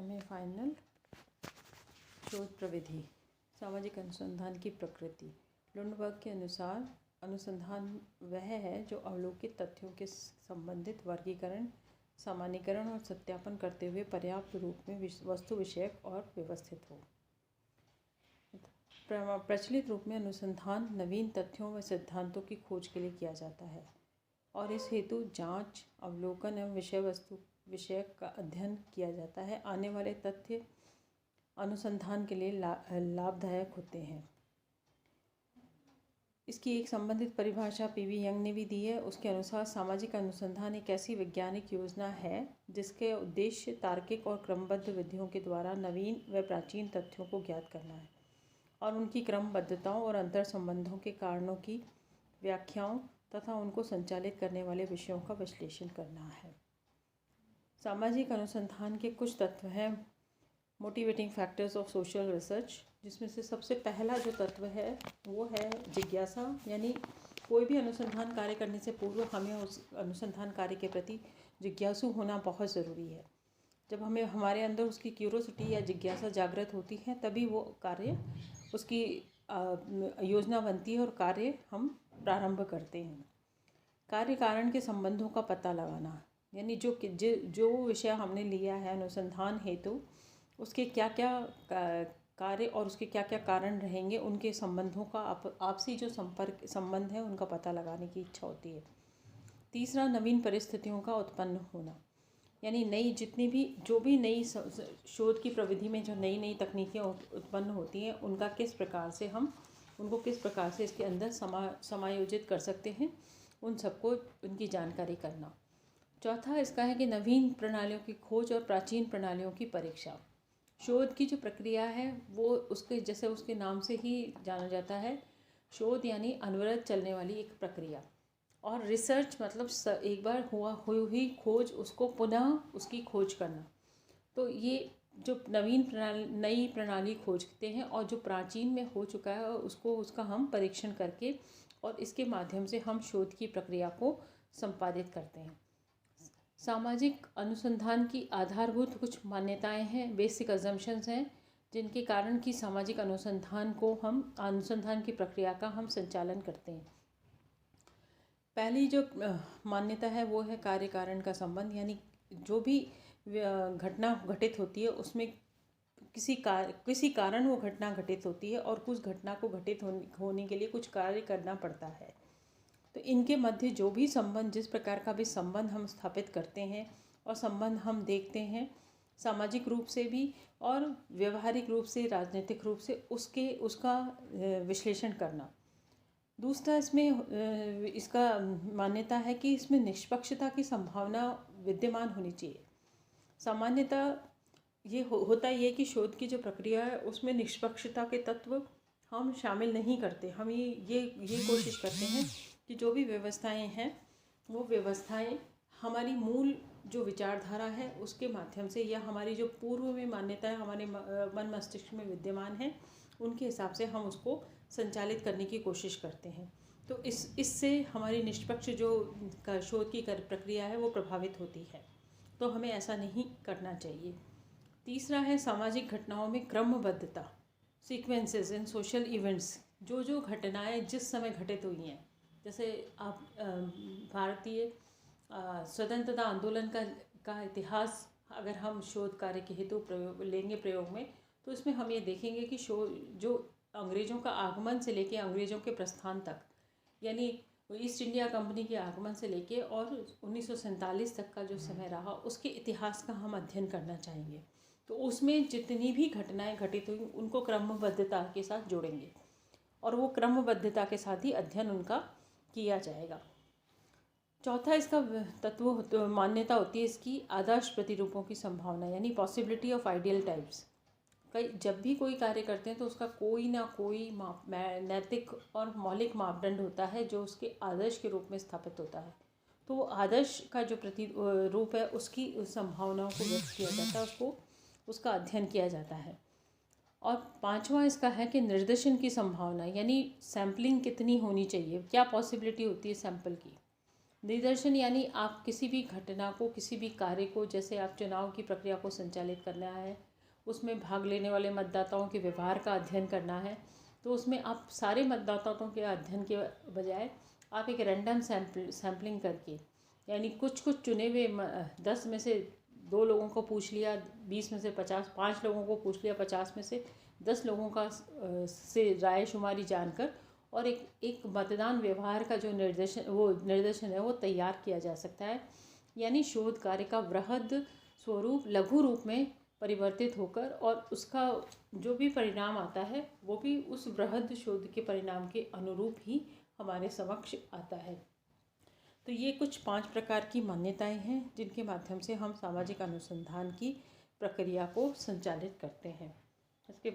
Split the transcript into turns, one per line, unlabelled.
Final शोध प्रविधि। सामाजिक अनुसंधान की प्रकृति। लुंडबर्ग के अनुसार अनुसंधान वह है जो अवलोकित तथ्यों के संबंधित वर्गीकरण, सामान्यीकरण और सत्यापन करते हुए पर्याप्त रूप में वस्तु विषयक और व्यवस्थित हो। प्रचलित रूप में अनुसंधान नवीन तथ्यों व सिद्धांतों की खोज के लिए किया जाता है और इस हेतु जांच, अवलोकन एवं विषय वस्तु विषयक का अध्ययन किया जाता है। आने वाले तथ्य अनुसंधान के लिए लाभदायक होते हैं। इसकी एक संबंधित परिभाषा पीवी यंग ने भी दी है। उसके अनुसार सामाजिक अनुसंधान एक ऐसी वैज्ञानिक योजना है जिसके उद्देश्य तार्किक और क्रमबद्ध विधियों के द्वारा नवीन व प्राचीन तथ्यों को ज्ञात करना है और उनकी क्रमबद्धताओं और अंतर संबंधों के कारणों की व्याख्याओं तथा उनको संचालित करने वाले विषयों का विश्लेषण करना है। सामाजिक अनुसंधान के कुछ तत्व हैं motivating factors of social research, जिसमें से सबसे पहला जो तत्व है वो है जिज्ञासा। यानी कोई भी अनुसंधान कार्य करने से पूर्व हमें उस अनुसंधान कार्य के प्रति जिज्ञासु होना बहुत ज़रूरी है। जब हमें हमारे अंदर उसकी क्यूरोसिटी या जिज्ञासा जागृत होती है तभी वो कार्य उसकी योजना बनती है और कार्य हम प्रारंभ करते हैं। कार्य कारण के संबंधों का पता लगाना, यानी जो विषय हमने लिया है अनुसंधान हेतु उसके क्या क्या कार्य और उसके क्या क्या कारण रहेंगे, उनके संबंधों का आपसी जो संबंध है उनका पता लगाने की इच्छा होती है। तीसरा, नवीन परिस्थितियों का उत्पन्न होना, यानी जो भी नई शोध की प्रविधि में जो नई नई तकनीकें उत्पन्न होती हैं उनको किस प्रकार से इसके अंदर समायोजित कर सकते हैं, उन सबको उनकी जानकारी करना। चौथा इसका है कि नवीन प्रणालियों की खोज और प्राचीन प्रणालियों की परीक्षा। शोध की जो प्रक्रिया है वो उसके नाम से ही जाना जाता है। शोध यानी अनवरत चलने वाली एक प्रक्रिया, और रिसर्च मतलब एक बार हुई खोज उसको पुनः उसकी खोज करना। तो ये जो नई प्रणाली खोजते हैं और जो प्राचीन में हो चुका है उसका हम परीक्षण करके और इसके माध्यम से हम शोध की प्रक्रिया को संपादित करते हैं। सामाजिक अनुसंधान की आधारभूत कुछ मान्यताएं हैं, बेसिक अजम्पशंस हैं, जिनके कारण कि सामाजिक अनुसंधान की प्रक्रिया का हम संचालन करते हैं। पहली जो मान्यता है वो है कार्य कारण का संबंध, यानी जो भी घटना घटित होती है उसमें किसी कारण वो घटना घटित होती है और कुछ घटना को घटित होने के लिए कुछ कार्य करना पड़ता है। तो इनके मध्य जो भी संबंध, जिस प्रकार का भी संबंध हम स्थापित करते हैं और संबंध हम देखते हैं सामाजिक रूप से भी और व्यवहारिक रूप से, राजनीतिक रूप से, उसका विश्लेषण करना। दूसरा इसका मान्यता है कि इसमें निष्पक्षता की संभावना विद्यमान होनी चाहिए। सामान्यतः ये होता ही है कि शोध की जो प्रक्रिया है उसमें निष्पक्षता के तत्व हम शामिल नहीं करते। हम ये कोशिश करते हैं कि जो भी व्यवस्थाएं हैं वो व्यवस्थाएं हमारी मूल जो विचारधारा है उसके माध्यम से, या हमारी जो पूर्व में मान्यताएं हमारे मन मस्तिष्क में विद्यमान हैं उनके हिसाब से हम उसको संचालित करने की कोशिश करते हैं। तो इससे हमारी निष्पक्ष जो शोध की प्रक्रिया है वो प्रभावित होती है। तो हमें ऐसा नहीं करना चाहिए। तीसरा है सामाजिक घटनाओं में क्रमबद्धता, सीक्वेंसेस इन सोशल इवेंट्स। जो घटनाएं जिस समय घटित हुई हैं, जैसे आप भारतीय स्वतंत्रता आंदोलन का इतिहास अगर हम शोध कार्य के हेतु प्रयोग में, तो इसमें हम ये देखेंगे कि जो अंग्रेज़ों का आगमन से लेके अंग्रेज़ों के प्रस्थान तक, यानी ईस्ट इंडिया कंपनी के आगमन से लेके और 1947 तक का जो समय रहा, उसके इतिहास का हम अध्ययन करना चाहेंगे। तो उसमें जितनी भी घटनाएं घटित हुई उनको क्रमबद्धता के साथ जोड़ेंगे और वो क्रमबद्धता के साथ ही अध्ययन उनका किया जाएगा। चौथा इसका मान्यता होती है इसकी आदर्श प्रतिरूपों की संभावना, यानी पॉसिबिलिटी ऑफ आइडियल टाइप्स। जब भी कोई कार्य करते हैं तो उसका कोई ना कोई नैतिक और मौलिक मापदंड होता है जो उसके आदर्श के रूप में स्थापित होता है। तो वो आदर्श का जो प्रतिरूप है उसकी संभावनाओं को व्यक्त किया जाता है, उसका अध्ययन किया जाता है। और पांचवा इसका है कि निर्देशन की संभावना, यानी सैम्पलिंग कितनी होनी चाहिए, क्या पॉसिबिलिटी होती है सैंपल की। निदर्शन यानी आप किसी भी घटना को, किसी भी कार्य को, जैसे आप चुनाव की प्रक्रिया को संचालित करना है, उसमें भाग लेने वाले मतदाताओं के व्यवहार का अध्ययन करना है, तो उसमें आप सारे मतदाताओं के अध्ययन के बजाय आप एक रैंडम सैम्पलिंग करके, यानी कुछ चुने हुए 10 में से 2 लोगों को पूछ लिया, 20 में से 50, 5 लोगों को पूछ लिया, 50 में से 10 लोगों का से राय शुमारी जानकर और एक मतदान व्यवहार का जो निर्देशन है वो तैयार किया जा सकता है। यानी शोध कार्य का वृहद स्वरूप लघु रूप में परिवर्तित होकर और उसका जो भी परिणाम आता है वो भी उस वृहद शोध के परिणाम के अनुरूप ही हमारे समक्ष आता है। तो ये कुछ 5 प्रकार की मान्यताएं हैं जिनके माध्यम से हम सामाजिक अनुसंधान की प्रक्रिया को संचालित करते हैं। इसके